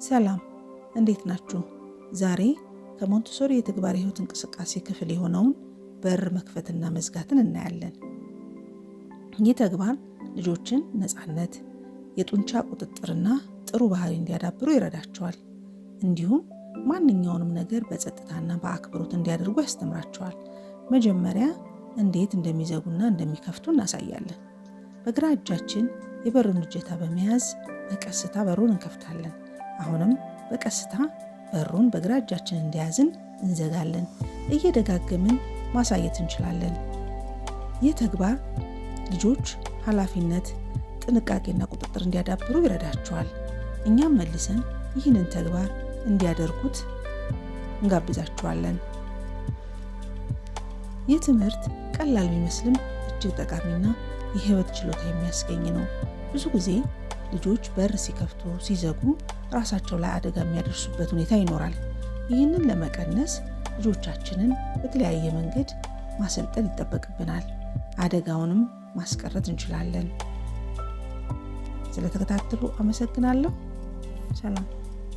ሰላም፣ እንዴት ናችሁ? ዛሬ ከሞንተሶሪ የተግባር ህይወት እንቅስቃሴ ክፍል የሆነውን በር መክፈትና መዝጋትን እናያለን። ይህ ተግባር ልጆችን ነፃነት፣ የጡንቻ ቁጥጥርና ጥሩ ባህሪ እንዲያዳብሩ ይረዳቸዋል። እንዲሁም ማንኛውንም ነገር በጸጥታና በአክብሮት እንዲያደርጉ ያስተምራቸዋል። መጀመሪያ እንዴት እንደሚዘጉና እንደሚከፍቱ እናሳያለን። በግራ እጃችን የበሩን እጀታ በመያዝ በቀስታ በሩን እንከፍታለን። አሁንም በቀስታ በሩን በግራ እጃችን እንደያዝን እንዘጋለን። እየደጋገምን ማሳየት እንችላለን። ይህ ተግባር ልጆች ኃላፊነት፣ ጥንቃቄና ቁጥጥር እንዲያዳብሩ ይረዳቸዋል። እኛም መልሰን ይህንን ተግባር እንዲያደርጉት እንጋብዛቸዋለን። ይህ ትምህርት ቀላል ቢመስልም እጅግ ጠቃሚና የህይወት ችሎታ የሚያስገኝ ነው። ብዙ ጊዜ ልጆች በር ሲከፍቱ፣ ሲዘጉ ራሳቸው ላይ አደጋ የሚያደርሱበት ሁኔታ ይኖራል። ይህንን ለመቀነስ ልጆቻችንን በተለያየ መንገድ ማሰልጠን ይጠበቅብናል። አደጋውንም ማስቀረት እንችላለን። ስለተከታተሉ አመሰግናለሁ። ሰላም።